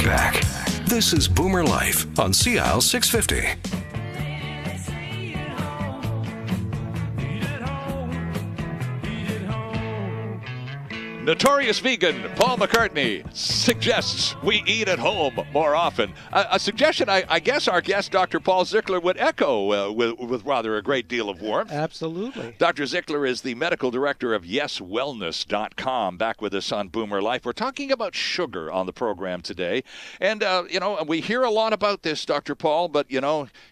back. This is Boomer Life on CL 650. Notorious vegan Paul McCartney suggests we eat at home more often. A suggestion I guess our guest, Dr. Paul Zicler, would echo with rather a great deal of warmth. Absolutely. Dr. Zicler is the medical director of YesWellness.com, back with us on Boomer Life. We're talking about sugar on the program today. And, we hear a lot about this, Dr. Paul, but,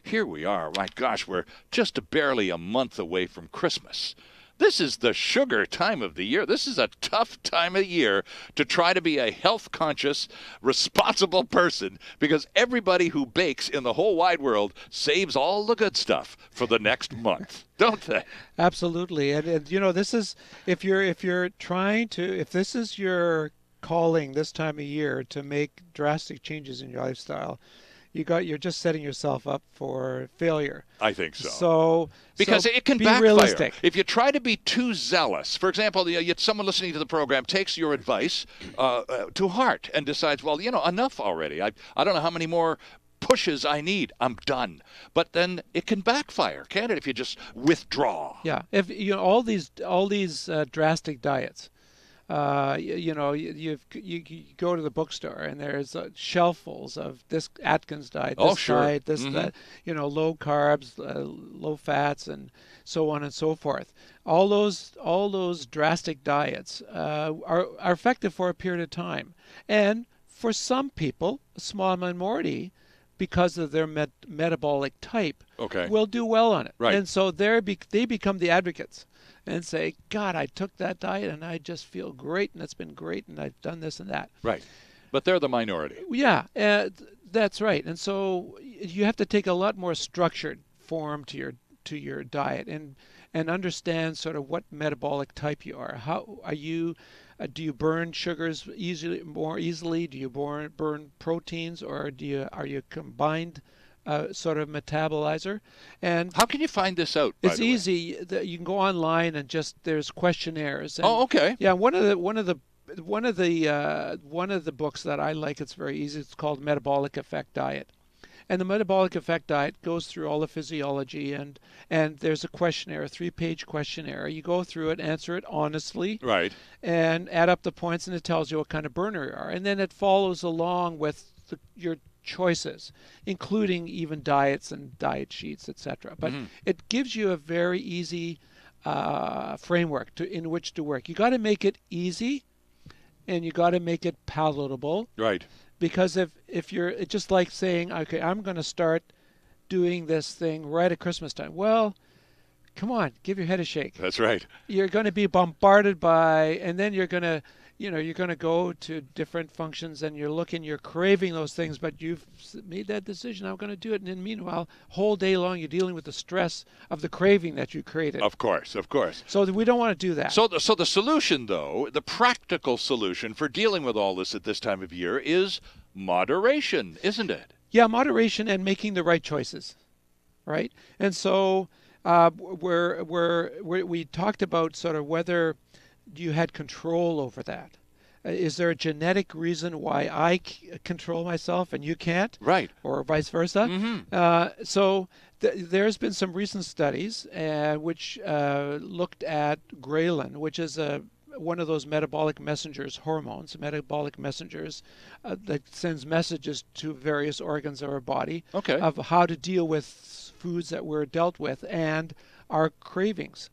here we are. My gosh, we're just barely a month away from Christmas. This is the sugar time of the year. This is a tough time of year to try to be a health-conscious, responsible person because everybody who bakes in the whole wide world saves all the good stuff for the next month, don't they? Absolutely. And this is, if this is your calling this time of year to make drastic changes in your lifestyle, you're just setting yourself up for failure. I think so. Because it can be backfire. Realistic. If you try to be too zealous, for example, someone listening to the program takes your advice to heart and decides, well, enough already. I don't know how many more pushes I need. I'm done. But then it can backfire, can't it? If you just withdraw. Yeah. If all these drastic diets. You go to the bookstore and there's shelffuls of this Atkins diet, this diet, this that, low carbs, low fats, and so on and so forth. All those drastic diets are effective for a period of time, and for some people, a small minority, because of their metabolic type, will do well on it. Right. And so they become the advocates and say, God, I took that diet and I just feel great and it's been great and I've done this and that. Right. But they're the minority. Yeah, that's right. And so you have to take a lot more structured form to your diet and understand sort of what metabolic type you are. How are you? Do you burn sugars more easily? Do you burn proteins, or are you combined sort of metabolizer? And how can you find this out? It's easy. You can go online and there's questionnaires. And, okay. Yeah, one of the books that I like, it's very easy. It's called Metabolic Effect Diet. And the metabolic effect diet goes through all the physiology, and there's a questionnaire, a 3-page questionnaire. You go through it, answer it honestly, right, and add up the points, and it tells you what kind of burner you are. And then it follows along with your choices, including even diets and diet sheets, etc. But it gives you a very easy framework in which to work. You got to make it easy, and you got to make it palatable. Right. Because if you're, it's just like saying, okay, I'm going to start doing this thing right at Christmas time. Well, come on, give your head a shake. That's right. You're going to be bombarded by, and then you're going to go to different functions and you're craving those things, but you've made that decision, I'm going to do it. And then meanwhile, whole day long, you're dealing with the stress of the craving that you created. Of course. So we don't want to do that. So the solution, though, the practical solution for dealing with all this at this time of year is moderation, isn't it? Yeah, moderation and making the right choices, right? And so we talked about sort of whether you had control over that. Is there a genetic reason why I control myself and you can't? Right. Or vice versa? Mm-hmm. So there's been some recent studies which looked at ghrelin, which is one of those metabolic messengers, metabolic messengers that sends messages to various organs of our body of how to deal with foods that we're dealt with and our cravings.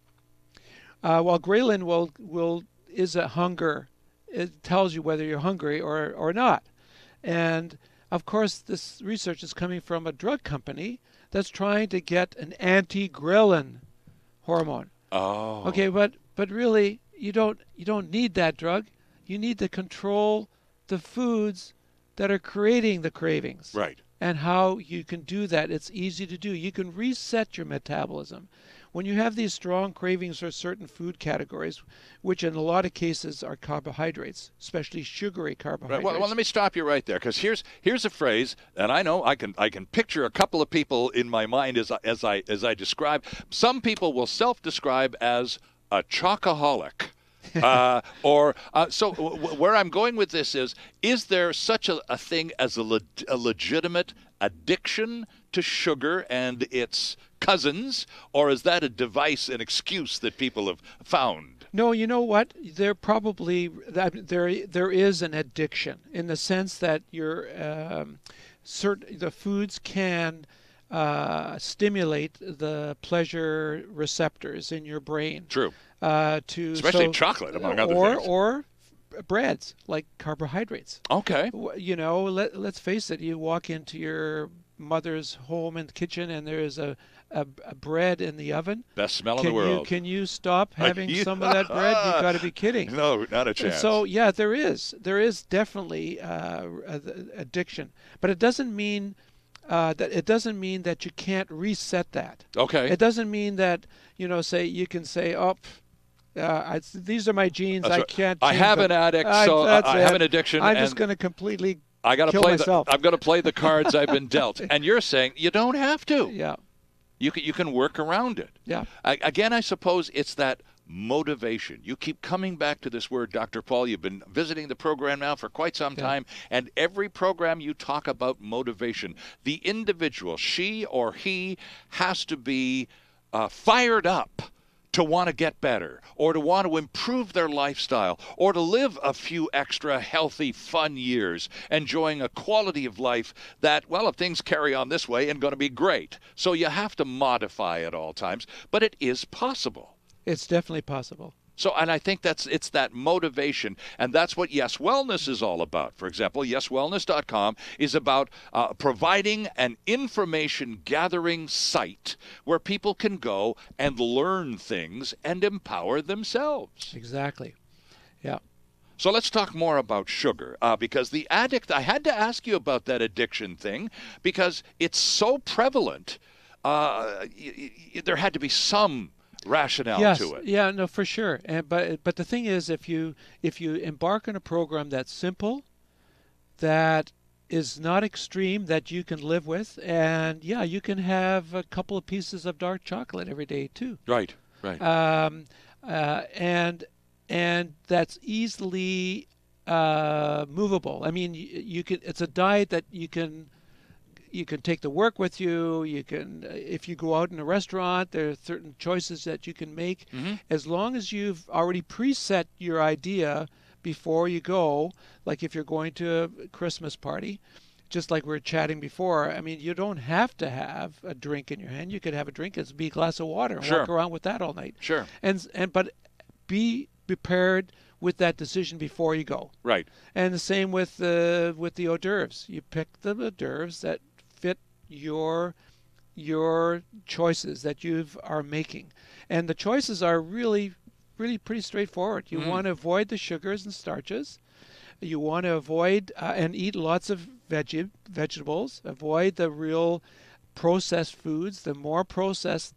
While ghrelin is a hunger, it tells you whether you're hungry or not. And of course, this research is coming from a drug company that's trying to get an anti-ghrelin hormone. Oh. Okay, but really, you don't need that drug. You need to control the foods that are creating the cravings. Right. And how you can do that. It's easy to do. You can reset your metabolism. When you have these strong cravings for certain food categories, which in a lot of cases are carbohydrates, especially sugary carbohydrates. Right. Well, let me stop you right there, because here's a phrase, and I know I can picture a couple of people in my mind as I describe. Some people will self-describe as a chocoholic. Where I'm going with this is there such a thing as a legitimate addiction to sugar and its cousins, or is that a device, an excuse that people have found? No, you know what? There is an addiction in the sense that the foods can stimulate the pleasure receptors in your brain. True. Especially chocolate, among other things. Or breads, like carbohydrates. Okay. Let's face it. You walk into your mother's home in the kitchen, and there is a bread in the oven. Best smell in the world. Can you stop having some of that bread? You've got to be kidding. No, not a chance. So yeah, there is definitely addiction, but it doesn't mean that you can't reset that. Okay. It doesn't mean that you can say, oh, these are my genes. That's I right. can't. I have an addict, so I have an addiction. I'm just going to completely. I've got to play the cards I've been dealt. And you're saying you don't have to. Yeah. You can work around it. Yeah. Again, I suppose it's that motivation. You keep coming back to this word, Dr. Paul. You've been visiting the program now for quite some time, and every program you talk about motivation. The individual, she or he, has to be fired up to want to get better, or to want to improve their lifestyle, or to live a few extra healthy, fun years, enjoying a quality of life that, well, if things carry on this way, ain't going to be great. So you have to modify at all times, but it is possible. It's definitely possible. So, and I think it's that motivation, and that's what Yes Wellness is all about. For example, YesWellness.com is about providing an information-gathering site where people can go and learn things and empower themselves. Exactly. Yeah. So let's talk more about sugar, because the addict, I had to ask you about that addiction thing, because it's so prevalent. There had to be some rationale to it. Yeah, no, for sure. But the thing is, if you embark on a program that's simple, that is not extreme, that you can live with, and you can have a couple of pieces of dark chocolate every day too. Right. And that's easily movable. I mean, you can. It's a diet that you can take to work with you. You can, if you go out in a restaurant, there are certain choices that you can make. Mm-hmm. As long as you've already preset your idea before you go, like if you're going to a Christmas party, just like we were chatting before, I mean, you don't have to have a drink in your hand. You could have a drink, it's be a glass of water, and walk around with that all night. Sure. But be prepared with that decision before you go. Right. And the same with the hors d'oeuvres. You pick the hors d'oeuvres that fit your choices that you are making, and the choices are really pretty straightforward. You want to avoid the sugars and starches. You want to avoid and eat lots of vegetables. Avoid the real processed foods. The more processed,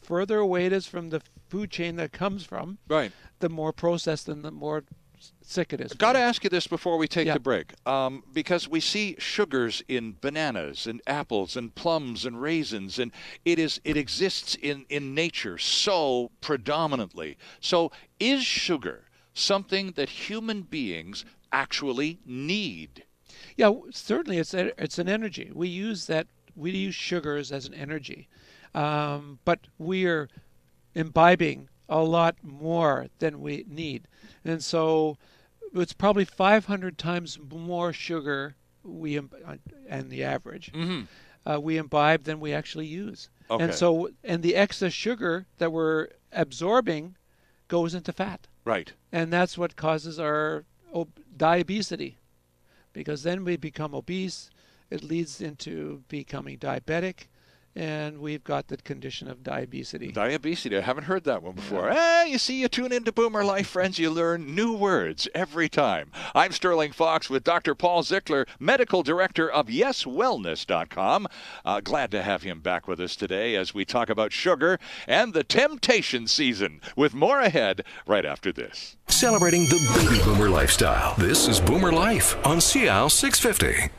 further away it is from the food chain that comes from, right, the more processed and the more sick it is. I've got to ask you this before we take the break, because we see sugars in bananas and apples and plums and raisins, and it exists in nature so predominantly. So is sugar something that human beings actually need? Yeah, certainly it's an energy. We use sugars as an energy, but we are imbibing a lot more than we need. And so it's probably 500 times more sugar and the average we imbibe than we actually use. Okay. And the excess sugar that we're absorbing goes into fat. Right. And that's what causes our diabetes, because then we become obese. It leads into becoming diabetic. And we've got the condition of diabetes. Diabetes. I haven't heard that one before. Yeah. You see, you tune into Boomer Life, friends. You learn new words every time. I'm Sterling Fox with Dr. Paul Zickler, Medical Director of YesWellness.com. Glad to have him back with us today as we talk about sugar and the temptation season, with more ahead right after this. Celebrating the baby boomer lifestyle. This is Boomer Life on CL 650.